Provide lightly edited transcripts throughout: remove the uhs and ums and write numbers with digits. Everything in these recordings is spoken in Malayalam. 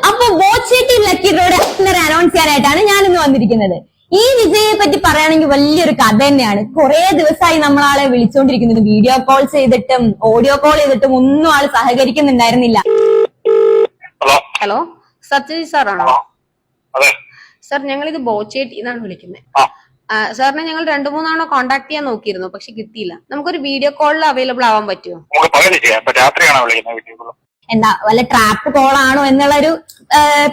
അപ്പൊ ബോച്ചേട്ടി ലക്കി റോഡ് അനൗൺസ് ചെയ്യാനായിട്ടാണ് ഞാനിന്ന് വന്നിരിക്കുന്നത്. ഈ വിജയെ പറ്റി പറയുകയാണെങ്കിൽ വലിയൊരു കഥ തന്നെയാണ്. കുറെ ദിവസമായി നമ്മളാളെ വിളിച്ചോണ്ടിരിക്കുന്നത്, വീഡിയോ കോൾ ചെയ്തിട്ടും ഓഡിയോ കോൾ ചെയ്തിട്ടും ഒന്നും ആള് സഹകരിക്കുന്നുണ്ടായിരുന്നില്ല. ഹലോ, സത്യജിത് സാറാണോ? സാർ, ഞങ്ങളിത് ബോച്ചേട്ടി എന്നാണ് വിളിക്കുന്നത്. സാറിനെ ഞങ്ങൾ 2-3 തവണ കോൺടാക്ട് ചെയ്യാൻ നോക്കിയിരുന്നു, പക്ഷെ കിട്ടിയില്ല. നമുക്കൊരു വീഡിയോ കോളിൽ അവൈലബിൾ ആവാൻ പറ്റുമോ? എന്താ വല്ല ട്രാപ്പ് കോളാണോ എന്നുള്ളൊരു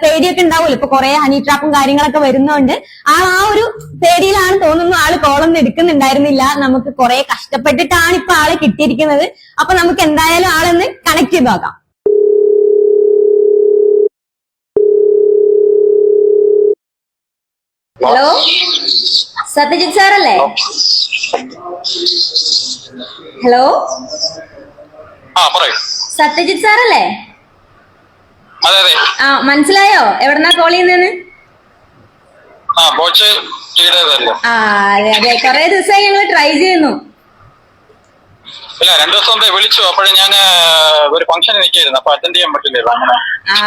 പേടിയൊക്കെ ഉണ്ടാവുമല്ലോ. ഇപ്പൊ കുറെ ഹണി ട്രാപ്പും കാര്യങ്ങളൊക്കെ വരുന്നോണ്ട് ആ ഒരു പേടിയിലാണ് തോന്നുന്നു ആള് കോളൊന്നും എടുക്കുന്നുണ്ടായിരുന്നില്ല. നമുക്ക് കുറെ കഷ്ടപ്പെട്ടിട്ടാണ് ഇപ്പൊ ആളെ കിട്ടിയിരിക്കുന്നത്. അപ്പൊ നമുക്ക് എന്തായാലും ആളൊന്ന് കണക്ട് ചെയ്ത് നോക്കാം. ഹലോ, സത്യജിത് സാറല്ലേ? ഹലോ, സത്യജിത് സാറല്ലേ? മനസ്സിലായോ എവിടെന്നാ കോൾ ചെയ്യുന്നതെന്ന്? അതെ അതെ, കൊറേ ദിവസമായി ഞങ്ങൾ ട്രൈ ചെയ്യുന്നു. ഇല്ല, 2 ദിവസം മുമ്പേ വിളിച്ചു. അപ്പോഴും ഞാൻ ഒരു ഫംഗ്ഷന് നിൽക്കായിരുന്നു, അപ്പൊ അറ്റൻഡ് ചെയ്യാൻ പറ്റില്ല.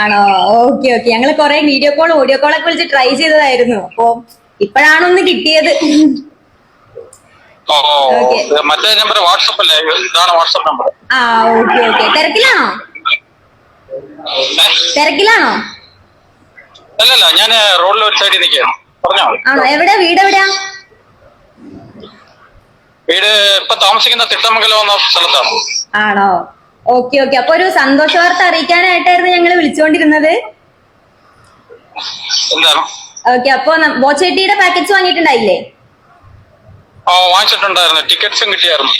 ആണോ? Okay okay. ഞങ്ങൾ കുറെ വീഡിയോ കോൾ ഓഡിയോ കോളൊക്കെ വിളിച്ച് ട്രൈ ചെയ്തതായിരുന്നു. അപ്പൊ ഇപ്പോഴാണ് ഒന്ന് കിട്ടിയത്. മറ്റേ നമ്പർ വാട്സപ്പ് അല്ലേ? ഇതാണ് വാട്സപ്പ് നമ്പർ. Okay okay. തിരക്കിലാണോ? അല്ലല്ല, ഞാൻ റോഡിൽ ഒരു സൈഡിൽ നിൽക്കുകയാണ്. പറഞ്ഞോ. ആണോ? എവിടെ വീട്? എവിടെയാ വീട്? ഇപ്പൊ താമസിക്കുന്ന തിട്ടമംഗലം എന്ന സ്ഥലത്താണ്. ആണോ? Okay okay. അപ്പൊ ഒരു സന്തോഷ വാർത്ത അറിയിക്കാനായിട്ടായിരുന്നു ഞങ്ങൾ വിളിച്ചുകൊണ്ടിരുന്നത്. എന്താണ്? ഓക്കെ. അപ്പൊ ബോച്ചേട്ടിയുടെ പാക്കറ്റ്സ് വാങ്ങിയിട്ടുണ്ടായില്ലേ? വാങ്ങിച്ചിട്ടുണ്ടായിരുന്നു, ടിക്കറ്റ്സും കിട്ടിയായിരുന്നു.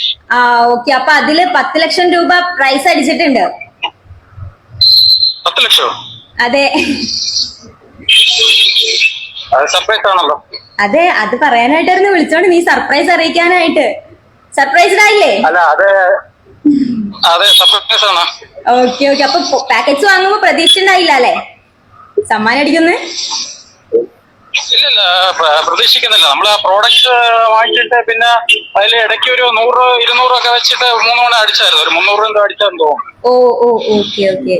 ഓക്കെ. അപ്പൊ അതില് 10 ലക്ഷം രൂപ പ്രൈസ് അടിച്ചിട്ടുണ്ട്. 10 ലക്ഷോ? അതെ. സർപ്രൈസ് ആണല്ലോ. അതെ, അത് പറയാനായിട്ടായിരുന്നു വിളിച്ചോണ്ട്, നീ സർപ്രൈസ് അറിയിക്കാനായിട്ട്. സർപ്രൈസ്ഡ് ആയില്ലേ? അല്ല, അതെ സർപ്രൈസ് ആണ്. Okay okay. അപ്പൊ പാക്കറ്റ്സ് വാങ്ങുമ്പോ പ്രതീക്ഷിച്ചിണ്ടായില്ല അല്ലെ സമ്മാനം അടിക്കുന്നു? ഇല്ലല്ല, പ്രതീക്ഷിക്കുന്നില്ല. നമ്മള് പ്രോഡക്റ്റ് വാങ്ങിച്ചിട്ട് പിന്നെ അതിൽ ഇടയ്ക്ക് ഒരു 100-200 ഒക്കെ വെച്ചിട്ട് 3 തവണ അടിച്ചായിരുന്നു. ഒരു 300 രൂപ അടിച്ചാന്ന് തോന്നുന്നു. Okay okay.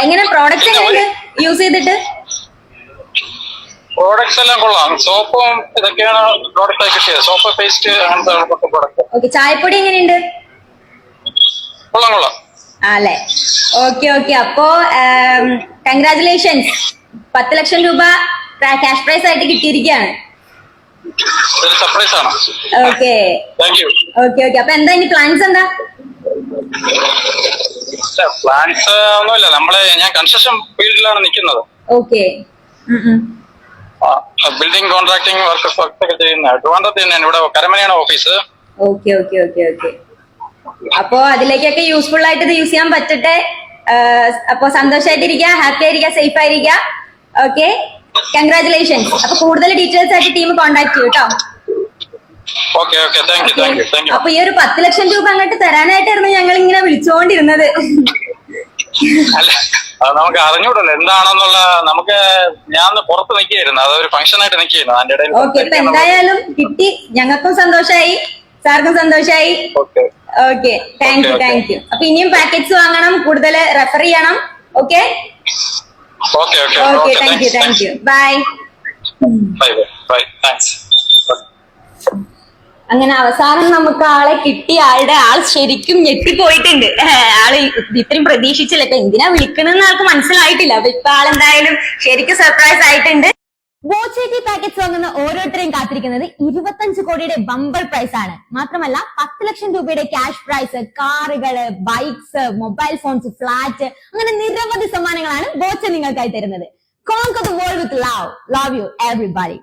എങ്ങനെ പ്രോഡക്റ്റ് യൂസ് ചെയ്തിട്ട്? പ്രോഡക്ട്സ് എല്ലാം കൊള്ളാം. സോപ്പും ഇതൊക്കെയാണ് പ്രോഡക്റ്റ് ആയി കിട്ടിയത്. സോപ്പ്, പേസ്റ്റ്, അങ്ങനത്തെ പ്രോഡക്റ്റ്. ഓക്കെ. ചായപ്പൊടി എങ്ങനെയുണ്ട്? കൊള്ളാം. അല്ലേ? Okay okay. അപ്പോ കൺഗ്രാറ്റുലേഷൻസ്, 10 ലക്ഷം രൂപ ക്യാഷ് പ്രൈസ് ആയിട്ട് കിട്ടിയിരിക്കുകയാണ്. സർപ്രൈസ് ആണ്. Okay okay okay. അപ്പൊ എന്താ ഇനി പ്ലാൻസ്? എന്താ പ്ലാൻസ്? ഒന്നുമില്ല. ഞാൻ കൺസ്ട്രക്ഷൻ ഫീൽഡിലാണ് നിൽക്കുന്നത്. ഓക്കെ. ബിൽഡിംഗ് കോൺട്രാക്ടിങ് വർക്ക് ഒക്കെ ചെയ്യുന്ന ട്രിവാൻഡ്രത്ത് തന്നെയാണ്. ഇവിടെ കരമനയാണ് office. Okay okay okay okay. അപ്പോ അതിലേക്കൊക്കെ യൂസ്ഫുൾ ആയിട്ട് ഇത് യൂസ് ചെയ്യാൻ പറ്റട്ടെ. അപ്പൊ സന്തോഷമായിട്ടിരിക്കുക, ഹാപ്പി ആയിരിക്കുക, സേഫ് ആയിരിക്കുക. Okay, congratulations. അപ്പൊ കൂടുതൽ ഡീറ്റെയിൽസ് ആയിട്ട് ടീം കോൺടാക്ട് ചെയ്യൂ കേട്ടോ. അപ്പൊ ഈ ഒരു 10 ലക്ഷം രൂപ അങ്ങോട്ട് തരാനായിട്ടായിരുന്നു ഞങ്ങൾ ഇങ്ങനെ വിളിച്ചുകൊണ്ടിരുന്നത്. അത് നമുക്ക് അറിഞ്ഞൂടല്ലോ എന്താണെന്നുള്ള. ഞാൻ പുറത്ത് നിൽക്കുകയായിരുന്നു, അതൊരു ഫംഗ്ഷൻ ആയിട്ട് നിൽക്കുകയായിരുന്നു. ഓക്കെ. ഇപ്പൊ എന്തായാലും കിട്ടി, ഞങ്ങൾക്കും സന്തോഷായി, സാർക്കും സന്തോഷായി. Okay, thank you. അപ്പൊ ഇനിയും പാക്കറ്റ്സ് വാങ്ങണം, കൂടുതൽ റെഫർ ചെയ്യണം. Okay okay. Thank you. Bye. അങ്ങനെ അവസാനം നമുക്ക് ആളെ കിട്ടി. ആൾ ശരിക്കും ഞെട്ടിപ്പോയിട്ടുണ്ട്. ആള് ഇത്രയും പ്രതീക്ഷിച്ചില്ല. ഇപ്പൊ എന്തിനാ വിളിക്കണമെന്ന് ആൾക്ക് മനസ്സിലായിട്ടില്ല. അപ്പൊ ഇപ്പൊ ആളെന്തായാലും ശരിക്കും സർപ്രൈസ് ആയിട്ടുണ്ട്. ബോച്ചേട്ടി പാക്കറ്റ്സ് വാങ്ങുന്ന ഓരോരുത്തരെയും കാത്തിരിക്കുന്നത് 25 കോടിയുടെ ബമ്പർ പ്രൈസ് ആണ്. മാത്രമല്ല 10 ലക്ഷം രൂപയുടെ ക്യാഷ് പ്രൈസ്, കാറുകള്, ബൈക്സ്, മൊബൈൽ ഫോൺസ്, ഫ്ലാറ്റ്, അങ്ങനെ നിരവധി സമ്മാനങ്ങളാണ് ബോച്ച നിങ്ങൾക്കായി തരുന്നത്. Conquer the world with love. Love you everybody.